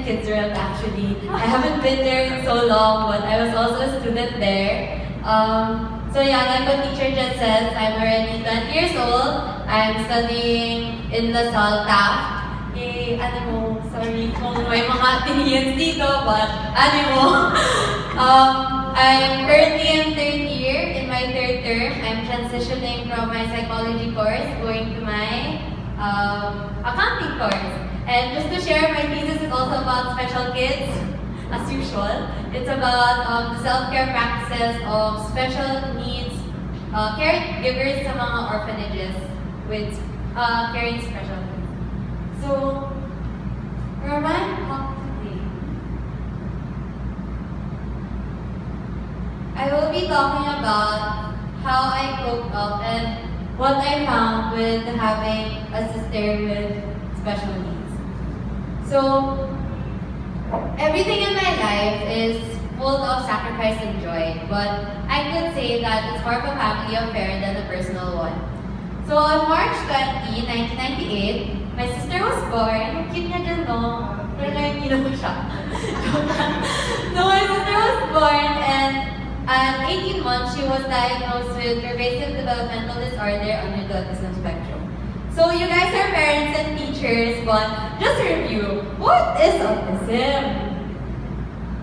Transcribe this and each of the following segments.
kids room actually. I haven't been there in so long, but I was also a student there. So yeah, like what teacher just says, I'm already 20 years old. I'm studying in LaSalle Taft. Sorry kung may mga Athenians dito, but I'm currently in third year, in my third term. I'm transitioning from my psychology course, going to my accounting course. And just to share, my thesis is also about special kids, as usual. It's about the self-care practices of special needs caregivers sa mga orphanages with caring special needs. So, where am I today? I will be talking about how I coped up and what I found with having a sister with special needs. So, everything in my life is full of sacrifice and joy, but I could say that it's more of a family affair than a personal one. So on March 20, 1998, my sister was born. Cute niya dyan, no? Pero hindi naman siya. So my sister was born, and at 18 months, she was diagnosed with pervasive developmental disorder under the autism spectrum. So you guys are parents and teachers, but just to review, what is autism?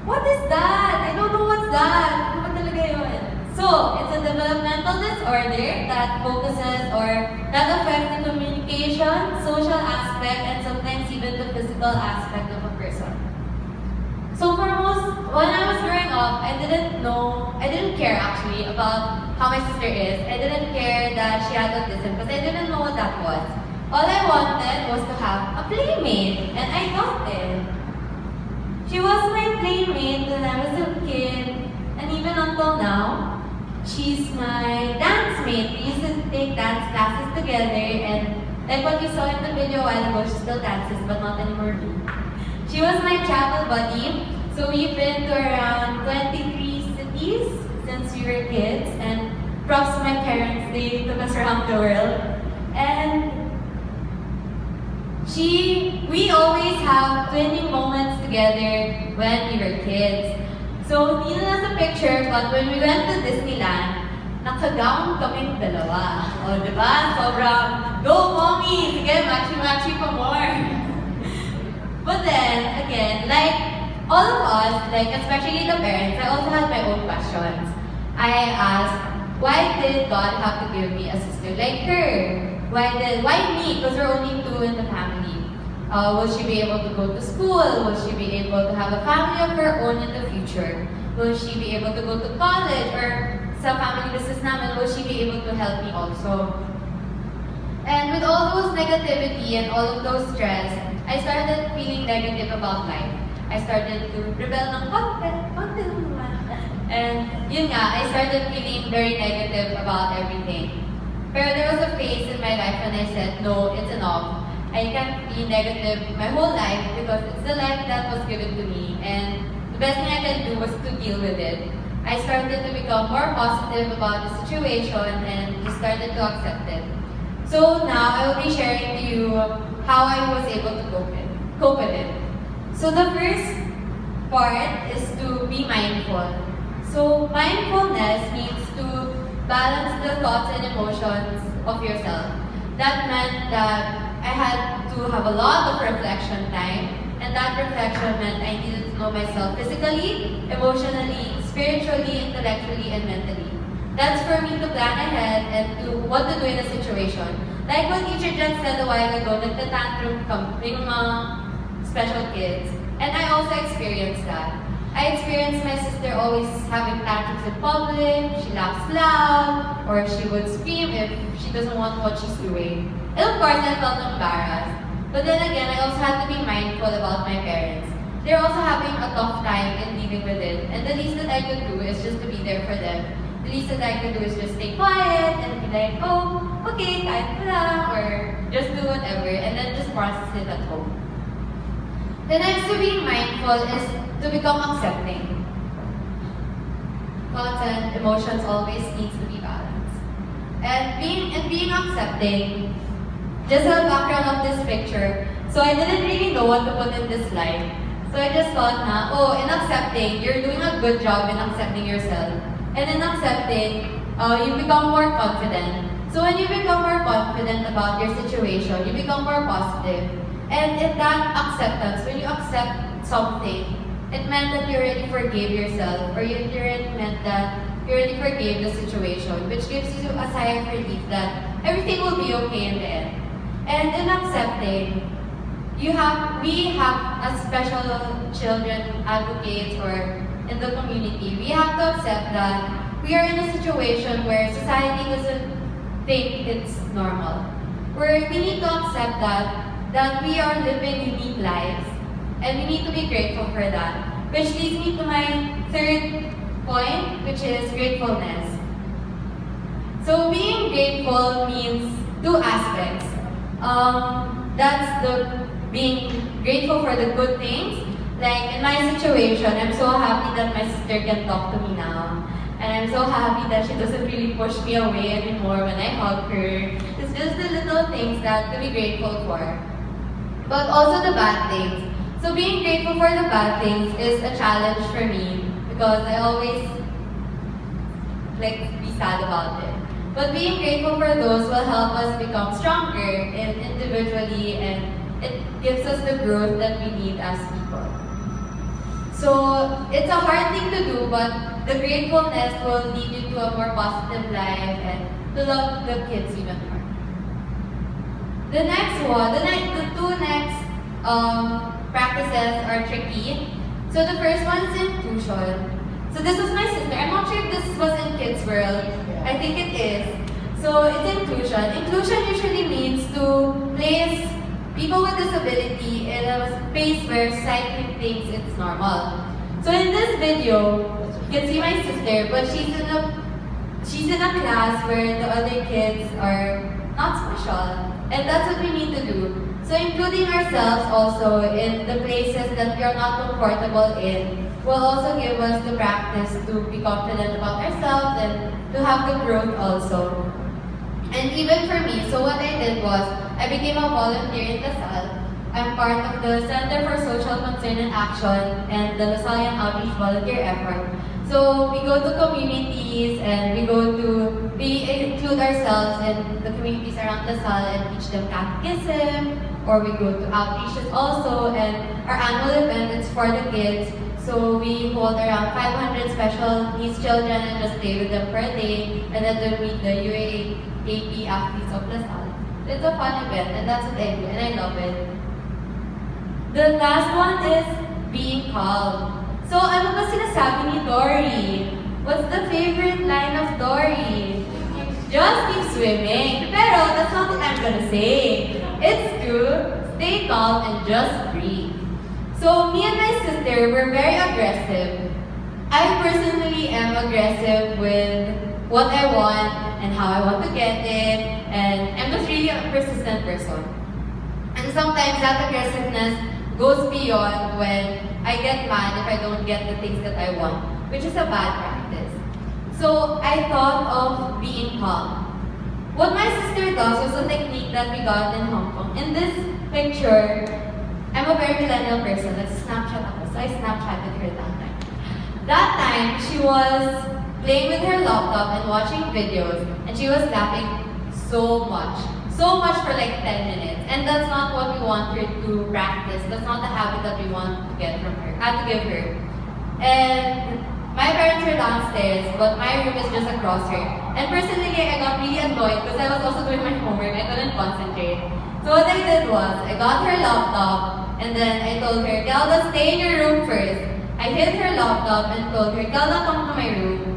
What is that? I don't know what's that. Ano ba talaga yun? So, it's a developmental disorder that focuses or that affects the communication, social aspect, and sometimes even the physical aspect of a person. So when I was growing up, I didn't care actually about how my sister is. I didn't care that she had autism because I didn't know what that was. All I wanted was to have a playmate, and I got it. She was my playmate when I was a kid, and even until now, she's my dance mate. We used to take dance classes together, and like what you saw in the video a while ago, she still dances, but not anymore. She was my travel buddy, so we've been to around 23 cities since we were kids, and props to my parents, they took us around the world. And we always have twinning moments together when we were kids. So, hindi na nasa picture, but when we went to Disneyland, naka-gown kaming dalawa. O, diba? Sobrang, go mommy! Sige, matchy-matchy pa more. But then, again, like all of us, like especially the parents, I also had my own questions. I asked, why did God have to give me a sister like her? Why me? Because we're only two in the family. Will she be able to go to school? Will she be able to have a family of her own in the future? Will she be able to go to college? Or sa family business namin, will she be able to help me also? And with all those negativity and all of those stress, I started feeling negative about life. I started to rebel ng konti lang naman. And yun nga, I started feeling very negative about everything. Pero there was a phase in my life when I said, no, it's enough. I can't be negative my whole life because it's the life that was given to me, and the best thing I can do was to deal with it. I started to become more positive about the situation and just started to accept it. So now I will be sharing to you how I was able to cope with it. So the first part is to be mindful. So mindfulness means to balance the thoughts and emotions of yourself. That meant that I had to have a lot of reflection time, and that reflection meant I needed to know myself physically, emotionally, spiritually, intellectually, and mentally. That's for me to plan ahead and to what to do in a situation. Like what teacher just said a while ago, nagtatantrum yung mga special kids. And I also experienced that. I experienced my sister always having tantrums in public, she laughs loud, or she would scream if she doesn't want what she's doing. And of course, I felt embarrassed. But then again, I also had to be mindful about my parents. They're also having a tough time in dealing with it. And the least that I could do is just to be there for them. The least that I could do is just stay quiet and be like, oh, okay, kahit ko lang, or just do whatever, and then just process it at home. The next to being mindful is to become accepting. Thoughts and emotions always needs to be balanced. And being accepting, just a background of this picture. So I didn't really know what to put in this slide. So I just thought na, oh, in accepting, you're doing a good job in accepting yourself. And in accepting, you become more confident. So when you become more confident about your situation, you become more positive. And in that acceptance, when you accept something, it meant that you already forgave yourself, or it already meant that you already forgave the situation, which gives you a sigh of relief that everything will be okay in the end. And in accepting, we have as special children advocates or in the community, we have to accept that we are in a situation where society doesn't think it's normal. Where we need to accept that we are living unique lives, and we need to be grateful for that. Which leads me to my third point, which is gratefulness. So being grateful means two aspects. That's the being grateful for the good things. Like in my situation, I'm so happy that my sister can talk to me now. And I'm so happy that she doesn't really push me away anymore when I hug her. It's just the little things that to be grateful for. But also the bad things. So being grateful for the bad things is a challenge for me because I always be sad about it. But being grateful for those will help us become stronger individually, and it gives us the growth that we need as people. So it's a hard thing to do, but the gratefulness will lead you to a more positive life and to love the kids even more. The next one, the two next practices are tricky. So the first one is inclusion. So this was my sister. I'm not sure if this was in Kids World. I think it is. So it's inclusion. Inclusion usually means to place people with disability in a space where society thinks it's normal. So in this video, you can see my sister, but she's in a class where the other kids are not special. And that's what we need to do. So including ourselves also in the places that we are not comfortable in will also give us the practice to be confident about ourselves and to have the growth also. And even for me, so what I did was, I became a volunteer in LaSalle. I'm part of the Center for Social Concern and Action and the LaSalle Outreach Volunteer Effort. So we go to communities and we include ourselves in the communities around LaSalle and teach them catechism, or we go to outreaches also, and our annual event is for the kids. So we hold around 500 special needs children and just stay with them for a day, and then they'll meet the UAAP athletes of LaSalle. It's a fun event, and that's what I do, and I love it. The last one is being calm. So ano ba sinasabi ni Dory? What's the favorite line of Dory? Just keep swimming. Pero that's not what I'm gonna say. It's to stay calm and just breathe. So me and my sister were very aggressive. I personally am aggressive with what I want and how I want to get it, and I'm just really a persistent person. And sometimes that aggressiveness goes beyond when I get mad if I don't get the things that I want, which is a bad practice. So I thought of being calm. What my sister does was a technique that we got in Hong Kong. In this picture, I'm a very millennial person. Let's Snapchat ako. So I Snapchatted her that time. That time, she was playing with her laptop and watching videos, and she was laughing so much. So much for like 10 minutes. And that's not what we want her to practice. That's not the habit that we want to get from her, to give her. And my parents are downstairs, but my room is just across her. And personally, I got really annoyed because I was also doing my homework. I couldn't concentrate. So what I did was, I got her laptop, and then I told her, Kelda, stay in your room first. I hid her laptop and told her, Kelda, come to my room.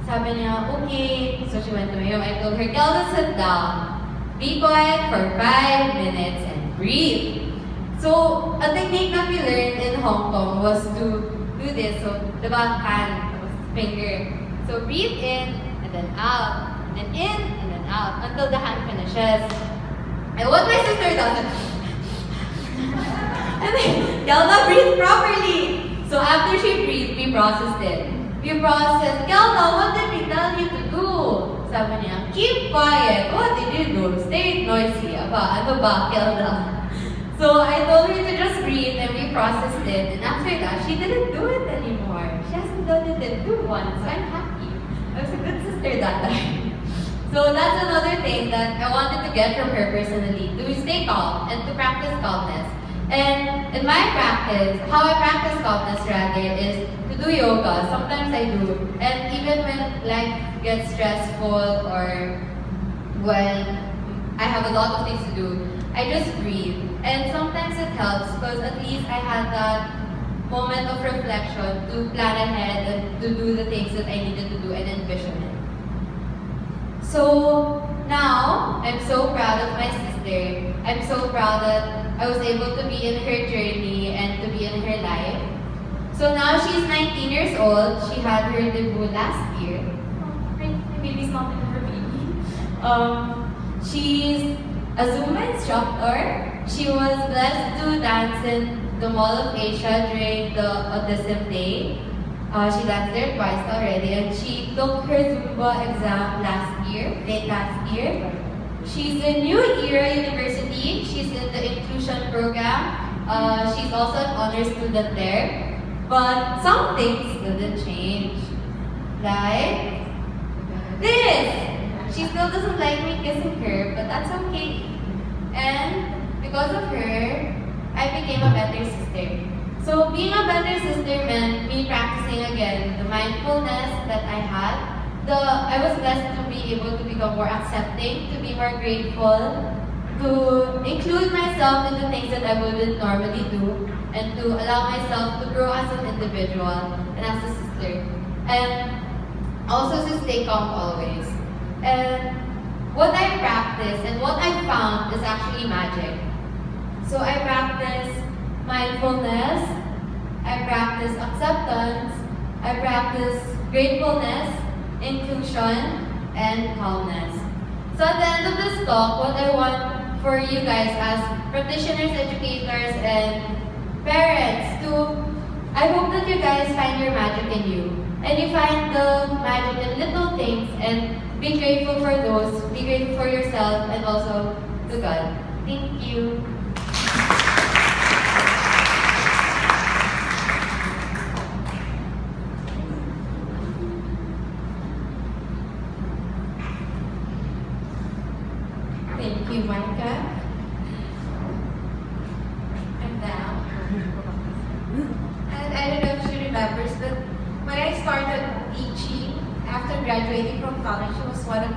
Sabi niya, okay. So she went to my room. I told her, Kelda, sit down. Be quiet for 5 minutes and breathe. So a technique that we learned in Hong Kong was to do this. So the back hand, finger. So breathe in and then out, and in and then out until the hand finishes. And what my sister does, and then Kelda, breathe properly. So after she breathed, we processed it. We processed, Kelda, what did we tell you to do? Sabi niya, keep quiet. What did you do? Stay noisy. Aba, ano ba, Kelda? So So I told her to just breathe and we processed it. And after that, she didn't do it anymore. She hasn't done it in 2 months. So I'm happy. I was a good sister that time. So that's another thing that I wanted to get from her personally, to stay calm and to practice calmness. And in my practice, how I practice calmness rather is to do yoga. Sometimes I do. And even when life gets stressful or when I have a lot of things to do, I just breathe. And sometimes it helps because at least I had that moment of reflection to plan ahead and to do the things that I needed to do and envision it. So now, I'm so proud of my sister. I'm so proud that I was able to be in her journey and to be in her life. So now she's 19 years old. She had her debut last year. Oh, my baby's not even her baby. She's a Zumba instructor. She was blessed to dance in the Mall of Asia during the Autism Day. She danced there twice already, and she took her Zumba exam late last year. She's in New Era University. She's in the inclusion program. She's also an honor student there. But some things didn't change. Like this! She still doesn't like me kissing her, but that's okay. And because of her, I became a better sister. So being a better sister meant me practicing again the mindfulness that I had. I was blessed to be able to become more accepting, to be more grateful, to include myself in the things that I wouldn't normally do, and to allow myself to grow as an individual and as a sister. And also to stay calm always. And what I practice and what I found is actually magic. So I practice mindfulness, I practice acceptance, I practice gratefulness, inclusion, and calmness. So at the end of this talk, what I want for you guys as practitioners, educators, and parents I hope that you guys find your magic in you. And you find the magic in little things and be grateful for those, be grateful for yourself and also to God. Thank you. Thank you, Micah. And now, and I don't know if she remembers, but when I started teaching after graduating from college, she was one of